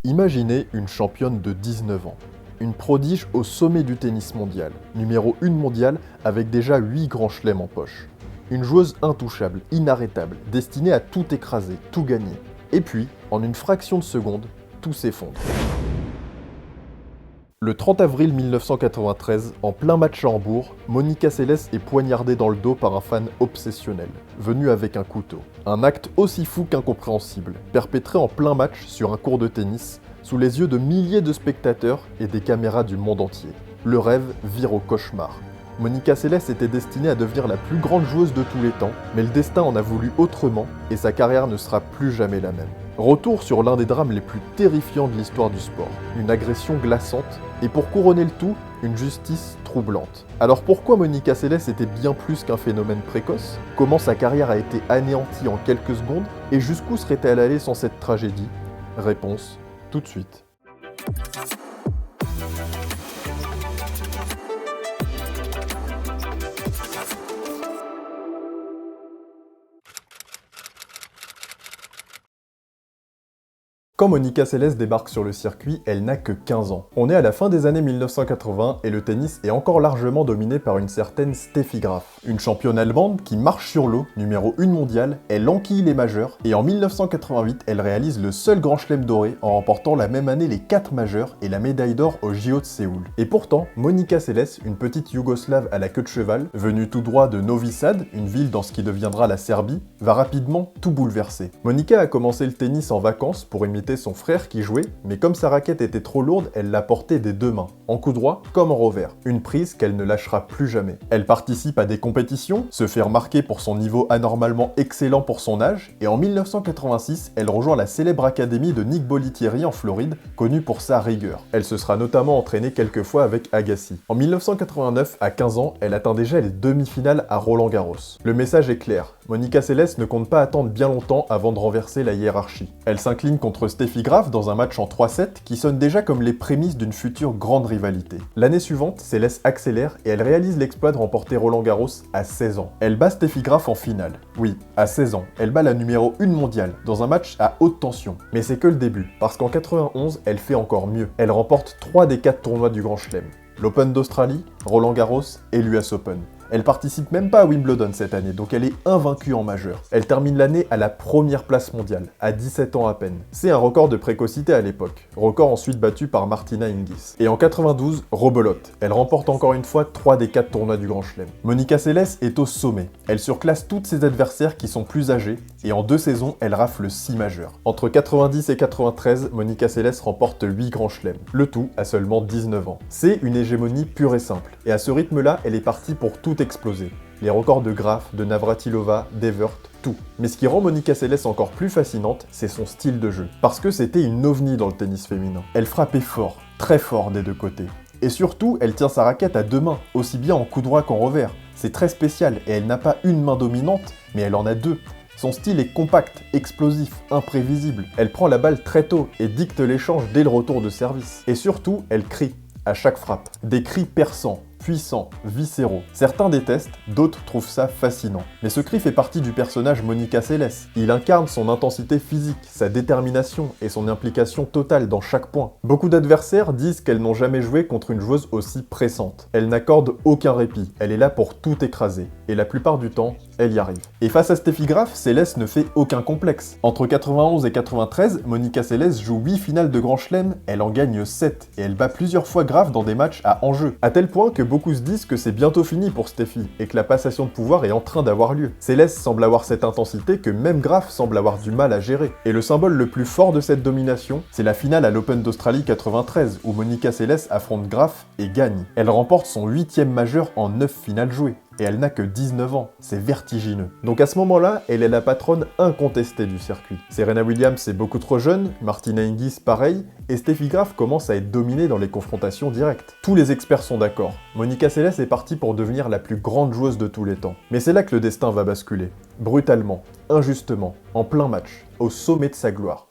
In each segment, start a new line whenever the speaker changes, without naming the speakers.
Imaginez une championne de 19 ans, une prodige au sommet du tennis mondial, numéro 1 mondial avec déjà 8 grands chelems en poche. Une joueuse intouchable, inarrêtable, destinée à tout écraser, tout gagner. Et puis, en une fraction de seconde, tout s'effondre. Le 30 avril 1993, en plein match à Hambourg, Monica Seles est poignardée dans le dos par un fan obsessionnel, venu avec un couteau. Un acte aussi fou qu'incompréhensible, perpétré en plein match sur un court de tennis, sous les yeux de milliers de spectateurs et des caméras du monde entier. Le rêve vire au cauchemar. Monica Seles était destinée à devenir la plus grande joueuse de tous les temps, mais le destin en a voulu autrement et sa carrière ne sera plus jamais la même. Retour sur l'un des drames les plus terrifiants de l'histoire du sport, une agression glaçante, et pour couronner le tout, une justice troublante. Alors pourquoi Monica Seles était bien plus qu'un phénomène précoce? Comment sa carrière a été anéantie en quelques secondes? Et jusqu'où serait-elle allée sans cette tragédie? Réponse, tout de suite. Quand Monica Seles débarque sur le circuit, elle n'a que 15 ans. On est à la fin des années 1980 et le tennis est encore largement dominé par une certaine Steffi Graf. Une championne allemande qui marche sur l'eau, numéro 1 mondiale, elle enquille les majeurs et en 1988, elle réalise le seul grand chelem doré en remportant la même année les 4 majeurs et la médaille d'or aux JO de Séoul. Et pourtant, Monica Seles, une petite Yougoslave à la queue de cheval, venue tout droit de Novi Sad, une ville dans ce qui deviendra la Serbie, va rapidement tout bouleverser. Monica a commencé le tennis en vacances pour imiter son frère qui jouait, mais comme sa raquette était trop lourde, elle l'a portée des deux mains, en coup droit comme en revers. Une prise qu'elle ne lâchera plus jamais. Elle participe à des compétitions, se fait remarquer pour son niveau anormalement excellent pour son âge, et en 1986, elle rejoint la célèbre académie de Nick Bollettieri en Floride, connue pour sa rigueur. Elle se sera notamment entraînée quelques fois avec Agassi. En 1989, à 15 ans, elle atteint déjà les demi-finales à Roland-Garros. Le message est clair, Monica Seles ne compte pas attendre bien longtemps avant de renverser la hiérarchie. Elle s'incline contre Steffi Graf dans un match en 3-7 qui sonne déjà comme les prémices d'une future grande rivalité. L'année suivante, Seles accélère et elle réalise l'exploit de remporter Roland-Garros à 16 ans. Elle bat Steffi Graf en finale. Oui, à 16 ans, elle bat la numéro 1 mondiale dans un match à haute tension. Mais c'est que le début, parce qu'en 91, elle fait encore mieux. Elle remporte 3 des 4 tournois du Grand Chelem. L'Open d'Australie, Roland-Garros et l'US Open. Elle participe même pas à Wimbledon cette année, donc elle est invaincue en majeur. Elle termine l'année à la première place mondiale, à 17 ans à peine. C'est un record de précocité à l'époque, record ensuite battu par Martina Hingis. Et en 92, rebelote. Elle remporte encore une fois 3 des 4 tournois du Grand Chelem. Monica Seles est au sommet. Elle surclasse toutes ses adversaires qui sont plus âgés, et en 2 saisons, elle rafle 6 majeurs. Entre 90 et 93, Monica Seles remporte 8 Grands Chelems, le tout à seulement 19 ans. C'est une hégémonie pure et simple, et à ce rythme-là, elle est partie pour tout exploser. Les records de Graf, de Navratilova, d'Evert, tout. Mais ce qui rend Monica Seles encore plus fascinante, c'est son style de jeu. Parce que c'était une ovni dans le tennis féminin. Elle frappait fort, très fort des deux côtés. Et surtout, elle tient sa raquette à deux mains, aussi bien en coup droit qu'en revers. C'est très spécial, et elle n'a pas une main dominante, mais elle en a deux. Son style est compact, explosif, imprévisible. Elle prend la balle très tôt et dicte l'échange dès le retour de service. Et surtout, elle crie à chaque frappe. Des cris perçants, puissants, viscéraux. Certains détestent, d'autres trouvent ça fascinant. Mais ce cri fait partie du personnage Monica Seles. Il incarne son intensité physique, sa détermination et son implication totale dans chaque point. Beaucoup d'adversaires disent qu'elles n'ont jamais joué contre une joueuse aussi pressante. Elle n'accorde aucun répit, elle est là pour tout écraser. Et la plupart du temps, elle y arrive. Et face à Steffi Graf, Seles ne fait aucun complexe. Entre 91 et 93, Monica Seles joue 8 finales de Grand Chelem, elle en gagne 7, et elle bat plusieurs fois Graf dans des matchs à enjeu. À tel point que beaucoup se disent que c'est bientôt fini pour Steffi, et que la passation de pouvoir est en train d'avoir lieu. Seles semble avoir cette intensité que même Graf semble avoir du mal à gérer. Et le symbole le plus fort de cette domination, c'est la finale à l'Open d'Australie 93, où Monica Seles affronte Graf et gagne. Elle remporte son 8e majeur en 9 finales jouées. Et elle n'a que 19 ans, c'est vertigineux. Donc à ce moment-là, elle est la patronne incontestée du circuit. Serena Williams est beaucoup trop jeune, Martina Hingis pareil, et Steffi Graf commence à être dominée dans les confrontations directes. Tous les experts sont d'accord. Monica Seles est partie pour devenir la plus grande joueuse de tous les temps. Mais c'est là que le destin va basculer. Brutalement, injustement, en plein match, au sommet de sa gloire.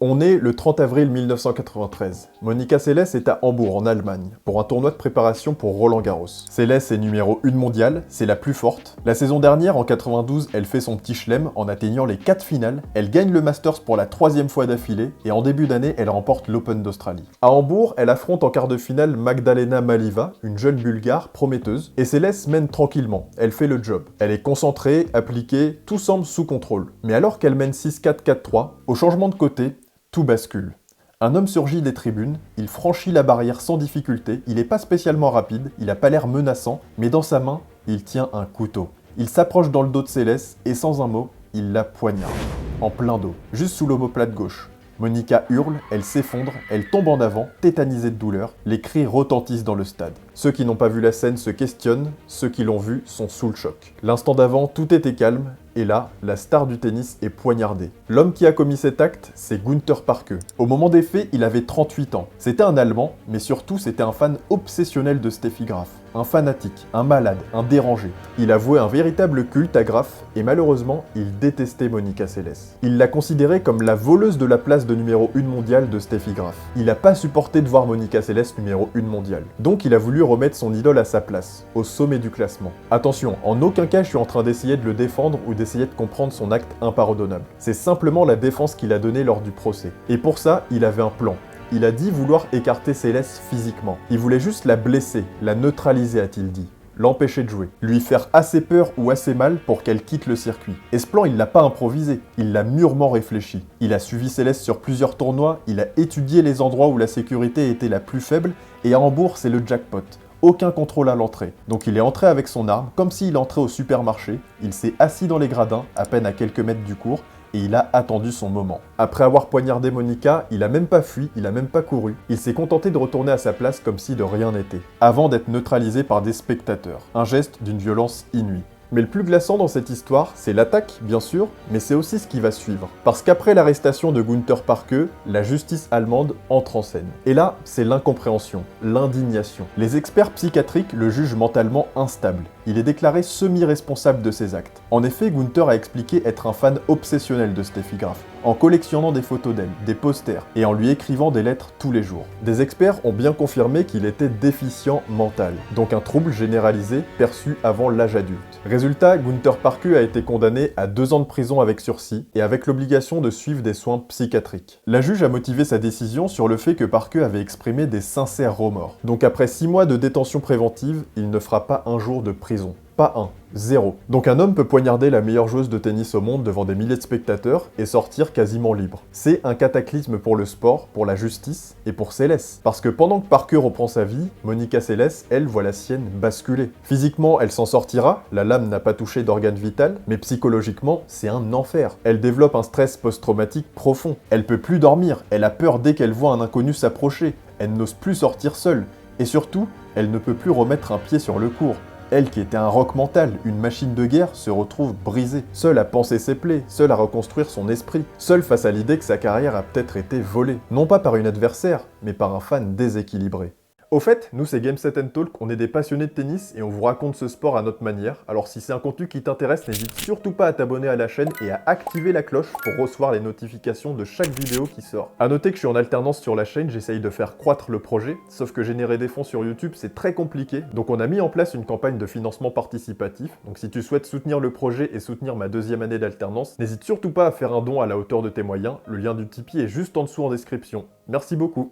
On est le 30 avril 1993. Monica Seles est à Hambourg, en Allemagne, pour un tournoi de préparation pour Roland-Garros. Seles est numéro 1 mondiale, c'est la plus forte. La saison dernière, en 92, elle fait son petit chelem en atteignant les 4 finales, elle gagne le Masters pour la 3e fois d'affilée, et en début d'année, elle remporte l'Open d'Australie. À Hambourg, elle affronte en quart de finale Magdalena Maliva, une jeune bulgare prometteuse, et Seles mène tranquillement, elle fait le job. Elle est concentrée, appliquée, tout semble sous contrôle. Mais alors qu'elle mène 6-4, 4-3, au changement de côté, tout bascule. Un homme surgit des tribunes, il franchit la barrière sans difficulté, il n'est pas spécialement rapide, il n'a pas l'air menaçant, mais dans sa main, il tient un couteau. Il s'approche dans le dos de Seles et sans un mot, il la poignarde. En plein dos, juste sous l'omoplate gauche. Monica hurle, elle s'effondre, elle tombe en avant, tétanisée de douleur, les cris retentissent dans le stade. Ceux qui n'ont pas vu la scène se questionnent, ceux qui l'ont vue sont sous le choc. L'instant d'avant, tout était calme, et là, la star du tennis est poignardée. L'homme qui a commis cet acte, c'est Günther Parke. Au moment des faits, il avait 38 ans. C'était un Allemand, mais surtout c'était un fan obsessionnel de Steffi Graf. Un fanatique, un malade, un dérangé. Il a voué un véritable culte à Graf, et malheureusement, il détestait Monica Seles. Il l'a considérée comme la voleuse de la place de numéro 1 mondiale de Steffi Graf. Il n'a pas supporté de voir Monica Seles numéro 1 mondiale. Donc il a voulu remettre son idole à sa place, au sommet du classement. Attention, en aucun cas je suis en train d'essayer de le défendre ou d'essayer de comprendre son acte impardonnable. C'est simplement la défense qu'il a donnée lors du procès. Et pour ça, il avait un plan. Il a dit vouloir écarter Seles physiquement. Il voulait juste la blesser, la neutraliser, a-t-il dit. L'empêcher de jouer. Lui faire assez peur ou assez mal pour qu'elle quitte le circuit. Et ce plan, il l'a pas improvisé, il l'a mûrement réfléchi. Il a suivi Seles sur plusieurs tournois, il a étudié les endroits où la sécurité était la plus faible, et à Hambourg, c'est le jackpot. Aucun contrôle à l'entrée. Donc il est entré avec son arme, comme s'il entrait au supermarché, il s'est assis dans les gradins, à peine à quelques mètres du cours, et il a attendu son moment. Après avoir poignardé Monica, il a même pas fui, il a même pas couru. Il s'est contenté de retourner à sa place comme si de rien n'était, avant d'être neutralisé par des spectateurs. Un geste d'une violence inouïe. Mais le plus glaçant dans cette histoire, c'est l'attaque, bien sûr, mais c'est aussi ce qui va suivre. Parce qu'après l'arrestation de Günther Parke, la justice allemande entre en scène. Et là, c'est l'incompréhension, l'indignation. Les experts psychiatriques le jugent mentalement instable. Il est déclaré semi-responsable de ses actes. En effet, Günther a expliqué être un fan obsessionnel de Steffi Graf, en collectionnant des photos d'elle, des posters, et en lui écrivant des lettres tous les jours. Des experts ont bien confirmé qu'il était déficient mental, donc un trouble généralisé perçu avant l'âge adulte. Résultat, Günther Parke a été condamné à 2 ans de prison avec sursis, et avec l'obligation de suivre des soins psychiatriques. La juge a motivé sa décision sur le fait que Parke avait exprimé des sincères remords. Donc après 6 mois de détention préventive, il ne fera pas un jour de prison. Pas un, 0. Donc un homme peut poignarder la meilleure joueuse de tennis au monde devant des milliers de spectateurs et sortir quasiment libre. C'est un cataclysme pour le sport, pour la justice et pour Seles. Parce que pendant que Parke reprend sa vie, Monica Seles, elle, voit la sienne basculer. Physiquement, elle s'en sortira, la lame n'a pas touché d'organe vital, mais psychologiquement, c'est un enfer. Elle développe un stress post-traumatique profond. Elle peut plus dormir, elle a peur dès qu'elle voit un inconnu s'approcher. Elle n'ose plus sortir seule. Et surtout, elle ne peut plus remettre un pied sur le court. Elle qui était un roc mental, une machine de guerre, se retrouve brisée, seule à panser ses plaies, seule à reconstruire son esprit, seule face à l'idée que sa carrière a peut-être été volée, non pas par une adversaire, mais par un fan déséquilibré. Au fait, nous c'est Game Set Talk, on est des passionnés de tennis et on vous raconte ce sport à notre manière. Alors si c'est un contenu qui t'intéresse, n'hésite surtout pas à t'abonner à la chaîne et à activer la cloche pour recevoir les notifications de chaque vidéo qui sort. A noter que je suis en alternance sur la chaîne, j'essaye de faire croître le projet, sauf que générer des fonds sur YouTube c'est très compliqué, donc on a mis en place une campagne de financement participatif. Donc si tu souhaites soutenir le projet et soutenir ma 2e année d'alternance, n'hésite surtout pas à faire un don à la hauteur de tes moyens, le lien du Tipeee est juste en dessous en description. Merci beaucoup.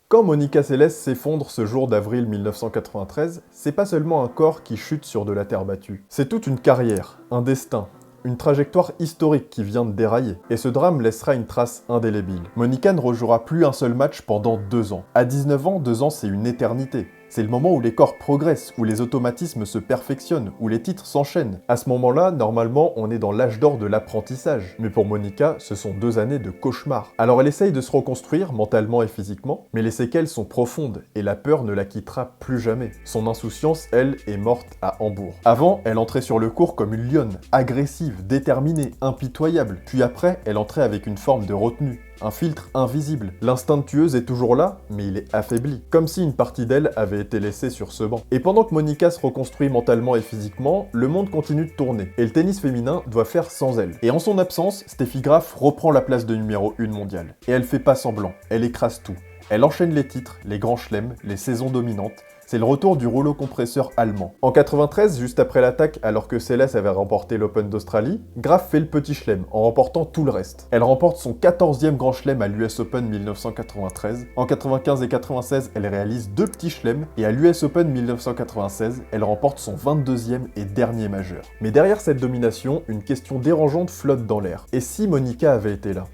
Quand Monica Seles s'effondre ce jour d'avril 1993, c'est pas seulement un corps qui chute sur de la terre battue. C'est toute une carrière, un destin, une trajectoire historique qui vient de dérailler. Et ce drame laissera une trace indélébile. Monica ne rejouera plus un seul match pendant 2 ans. À 19 ans, 2 ans c'est une éternité. C'est le moment où les corps progressent, où les automatismes se perfectionnent, où les titres s'enchaînent. À ce moment-là, normalement, on est dans l'âge d'or de l'apprentissage. Mais pour Monica, ce sont 2 années de cauchemar. Alors elle essaye de se reconstruire, mentalement et physiquement, mais les séquelles sont profondes, et la peur ne la quittera plus jamais. Son insouciance, elle, est morte à Hambourg. Avant, elle entrait sur le court comme une lionne, agressive, déterminée, impitoyable. Puis après, elle entrait avec une forme de retenue. un filtre invisible. L'instinct de tueuse est toujours là, mais il est affaibli, comme si une partie d'elle avait été laissée sur ce banc. Et pendant que Monica se reconstruit mentalement et physiquement, le monde continue de tourner, et le tennis féminin doit faire sans elle. Et en son absence, Steffi Graf reprend la place de numéro 1 mondiale. Et elle fait pas semblant, elle écrase tout. Elle enchaîne les titres, les grands chelems, les saisons dominantes. C'est le retour du rouleau compresseur allemand. En 93, juste après l'attaque, alors que Seles avait remporté l'Open d'Australie, Graf fait le petit chelem en remportant tout le reste. Elle remporte son 14e grand chelem à l'US Open 1993. En 95 et 96, elle réalise 2 petits chelems et à l'US Open 1996, elle remporte son 22e et dernier majeur. Mais derrière cette domination, une question dérangeante flotte dans l'air. Et si Monica avait été là ?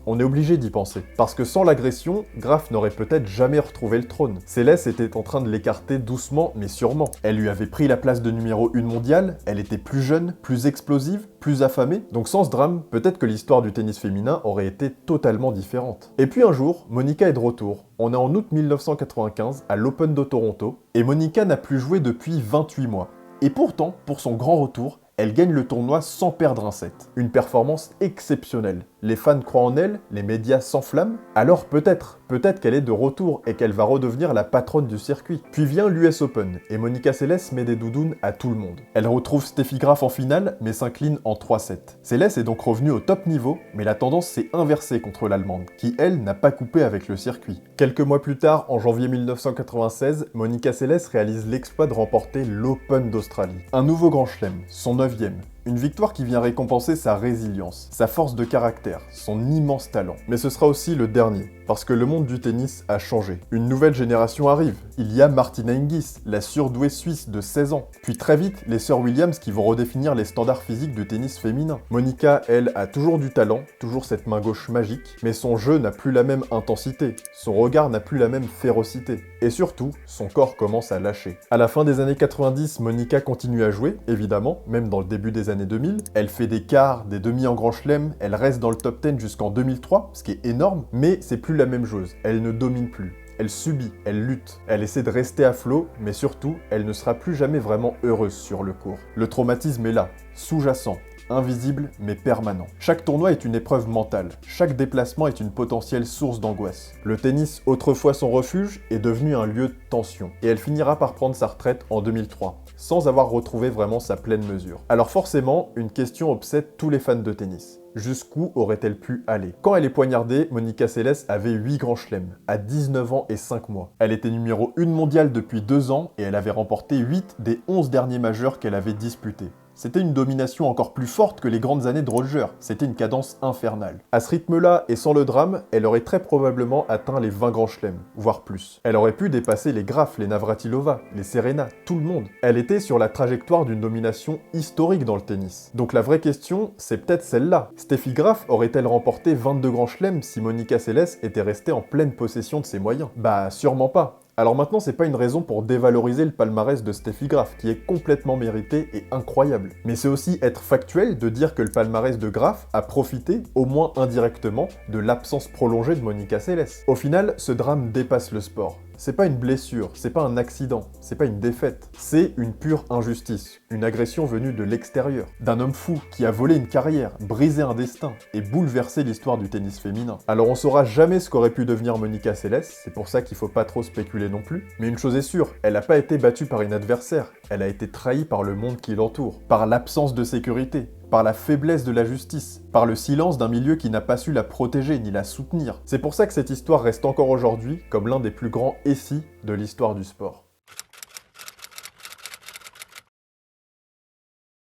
On est obligé d'y penser, parce que sans l'agression, Graf n'aurait peut-être jamais retrouvé le trône. Seles était en train de l'écarter doucement mais sûrement. Elle lui avait pris la place de numéro 1 mondiale, elle était plus jeune, plus explosive, plus affamée, donc sans ce drame, peut-être que l'histoire du tennis féminin aurait été totalement différente. Et puis un jour, Monica est de retour. On est en août 1995 à l'Open de Toronto, et Monica n'a plus joué depuis 28 mois. Et pourtant, pour son grand retour, elle gagne le tournoi sans perdre un set. Une performance exceptionnelle. Les fans croient en elle, les médias s'enflamment. Alors peut-être qu'elle est de retour et qu'elle va redevenir la patronne du circuit. Puis vient l'US Open et Monica Seles met des doudounes à tout le monde. Elle retrouve Steffi Graf en finale mais s'incline en 3-7. Seles est donc revenue au top niveau, mais la tendance s'est inversée contre l'Allemande, qui elle n'a pas coupé avec le circuit. Quelques mois plus tard, en janvier 1996, Monica Seles réalise l'exploit de remporter l'Open d'Australie. Un nouveau grand chelem, son 9e. Une victoire qui vient récompenser sa résilience, sa force de caractère, son immense talent. Mais ce sera aussi le dernier, parce que le monde du tennis a changé. Une nouvelle génération arrive. Il y a Martina Hingis, la surdouée suisse de 16 ans. Puis très vite, les sœurs Williams qui vont redéfinir les standards physiques du tennis féminin. Monica, elle, a toujours du talent, toujours cette main gauche magique, mais son jeu n'a plus la même intensité, son regard n'a plus la même férocité. Et surtout, son corps commence à lâcher. À la fin des années 90, Monica continue à jouer, évidemment, même dans le début des années 2000. Elle fait des quarts, des demi en grand chelem, elle reste dans le top 10 jusqu'en 2003, ce qui est énorme, mais c'est plus la même chose, elle ne domine plus. Elle subit, elle lutte, elle essaie de rester à flot, mais surtout, elle ne sera plus jamais vraiment heureuse sur le court. Le traumatisme est là, sous-jacent, invisible mais permanent. Chaque tournoi est une épreuve mentale, chaque déplacement est une potentielle source d'angoisse. Le tennis, autrefois son refuge, est devenu un lieu de tension, et elle finira par prendre sa retraite en 2003, sans avoir retrouvé vraiment sa pleine mesure. Alors forcément, une question obsède tous les fans de tennis. Jusqu'où aurait-elle pu aller? Quand elle est poignardée, Monica Seles avait 8 grands chelems, à 19 ans et 5 mois. Elle était numéro 1 mondiale depuis 2 ans et elle avait remporté 8 des 11 derniers majeurs qu'elle avait disputés. C'était une domination encore plus forte que les grandes années de Roger, c'était une cadence infernale. À ce rythme-là, et sans le drame, elle aurait très probablement atteint les 20 grands chelems, voire plus. Elle aurait pu dépasser les Graf, les Navratilova, les Serena, tout le monde. Elle était sur la trajectoire d'une domination historique dans le tennis. Donc la vraie question, c'est peut-être celle-là. Steffi Graf aurait-elle remporté 22 grands chelems si Monica Seles était restée en pleine possession de ses moyens? Bah sûrement pas. Alors maintenant, c'est pas une raison pour dévaloriser le palmarès de Steffi Graf, qui est complètement mérité et incroyable. Mais c'est aussi être factuel de dire que le palmarès de Graf a profité, au moins indirectement, de l'absence prolongée de Monica Seles. Au final, ce drame dépasse le sport. C'est pas une blessure, c'est pas un accident, c'est pas une défaite. C'est une pure injustice, une agression venue de l'extérieur, d'un homme fou qui a volé une carrière, brisé un destin et bouleversé l'histoire du tennis féminin. Alors on saura jamais ce qu'aurait pu devenir Monica Seles, c'est pour ça qu'il faut pas trop spéculer non plus. Mais une chose est sûre, elle a pas été battue par une adversaire, elle a été trahie par le monde qui l'entoure, par l'absence de sécurité, par la faiblesse de la justice, par le silence d'un milieu qui n'a pas su la protéger ni la soutenir. C'est pour ça que cette histoire reste encore aujourd'hui comme l'un des plus grands essais de l'histoire du sport.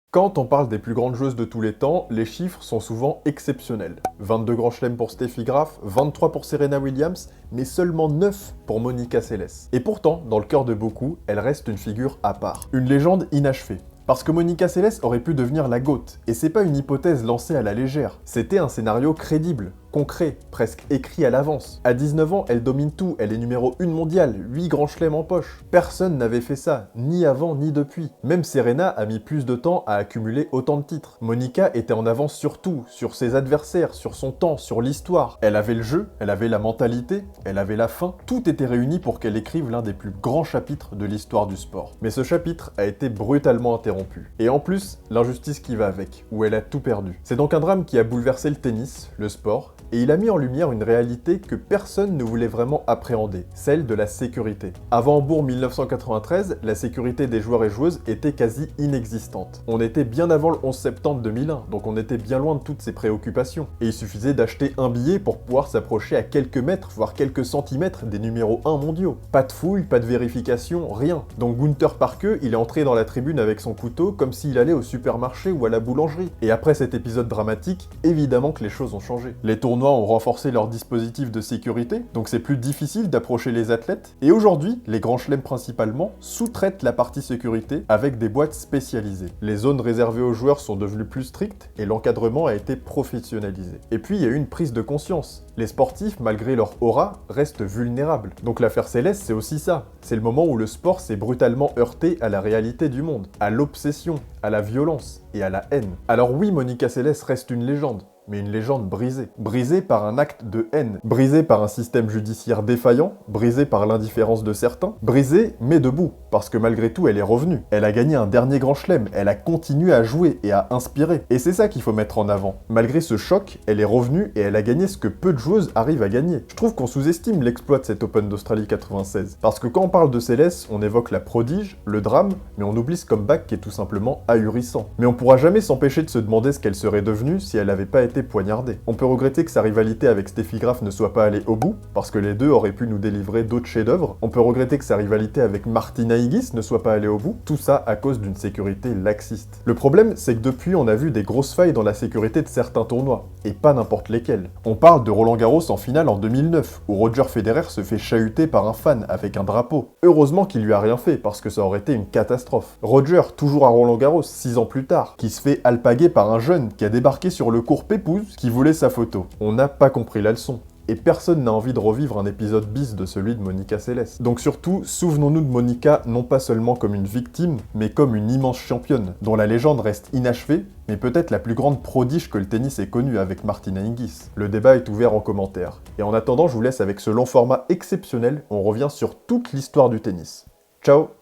Quand on parle des plus grandes joueuses de tous les temps, les chiffres sont souvent exceptionnels. 22 grands chelems pour Steffi Graf, 23 pour Serena Williams, mais seulement 9 pour Monica Seles. Et pourtant, dans le cœur de beaucoup, elle reste une figure à part. Une légende inachevée. Parce que Monica Seles aurait pu devenir la GOAT, et c'est pas une hypothèse lancée à la légère, c'était un scénario crédible, concret, presque écrit à l'avance. À 19 ans, elle domine tout, elle est numéro 1 mondiale, 8 grands chelems en poche. Personne n'avait fait ça, ni avant ni depuis. Même Serena a mis plus de temps à accumuler autant de titres. Monica était en avance sur tout, sur ses adversaires, sur son temps, sur l'histoire. Elle avait le jeu, elle avait la mentalité, elle avait la faim, tout était réuni pour qu'elle écrive l'un des plus grands chapitres de l'histoire du sport. Mais ce chapitre a été brutalement interrompu. Et en plus, l'injustice qui va avec, où elle a tout perdu. C'est donc un drame qui a bouleversé le tennis, le sport, Et il a mis en lumière une réalité que personne ne voulait vraiment appréhender, celle de la sécurité. Avant Hambourg 1993, la sécurité des joueurs et joueuses était quasi inexistante. On était bien avant le 11 septembre 2001, donc on était bien loin de toutes ces préoccupations. Et il suffisait d'acheter un billet pour pouvoir s'approcher à quelques mètres, voire quelques centimètres des numéros 1 mondiaux. Pas de fouille, pas de vérification, rien. Donc Gunther Parke, il est entré dans la tribune avec son couteau comme s'il allait au supermarché ou à la boulangerie. Et après cet épisode dramatique, évidemment que les choses ont changé. Les tournois ont renforcé leur dispositif de sécurité, donc c'est plus difficile d'approcher les athlètes. Et aujourd'hui, les grands chelems principalement sous-traitent la partie sécurité avec des boîtes spécialisées. Les zones réservées aux joueurs sont devenues plus strictes et l'encadrement a été professionnalisé. Et puis il y a eu une prise de conscience. Les sportifs, malgré leur aura, restent vulnérables. Donc l'affaire Céleste, c'est aussi ça. C'est le moment où le sport s'est brutalement heurté à la réalité du monde, à l'obsession, à la violence et à la haine. Alors oui, Monica Seles reste une légende, mais une légende brisée. Brisée par un acte de haine, brisée par un système judiciaire défaillant, brisée par l'indifférence de certains, brisée mais debout, parce que malgré tout elle est revenue. Elle a gagné un dernier grand chelem, elle a continué à jouer et à inspirer. Et c'est ça qu'il faut mettre en avant. Malgré ce choc, elle est revenue et elle a gagné ce que peu de joueuses arrivent à gagner. Je trouve qu'on sous-estime l'exploit de cet Open d'Australie 96, parce que quand on parle de Céleste, on évoque la prodige, le drame, mais on oublie ce comeback qui est tout simplement ahurissant. Mais on pourra jamais s'empêcher de se demander ce qu'elle serait devenue si elle n'avait pas été poignardée. On peut regretter que sa rivalité avec Steffi Graf ne soit pas allée au bout, parce que les deux auraient pu nous délivrer d'autres chefs-d'œuvre. On peut regretter que sa rivalité avec Martina Hingis ne soit pas allée au bout, tout ça à cause d'une sécurité laxiste. Le problème, c'est que depuis, on a vu des grosses failles dans la sécurité de certains tournois, et pas n'importe lesquels. On parle de Roland Garros en finale en 2009, où Roger Federer se fait chahuter par un fan avec un drapeau. Heureusement qu'il lui a rien fait, parce que ça aurait été une catastrophe. Roger, toujours à Roland Garros, 6 ans plus tard, qui se fait alpaguer par un jeune qui a débarqué sur le court Pépouze, qui voulait sa photo. On n'a pas compris la leçon. Et personne n'a envie de revivre un épisode bis de celui de Monica Seles. Donc surtout, souvenons-nous de Monica non pas seulement comme une victime, mais comme une immense championne, dont la légende reste inachevée, mais peut-être la plus grande prodige que le tennis ait connue avec Martina Hingis. Le débat est ouvert en commentaire. Et en attendant, je vous laisse avec ce long format exceptionnel, on revient sur toute l'histoire du tennis. Ciao!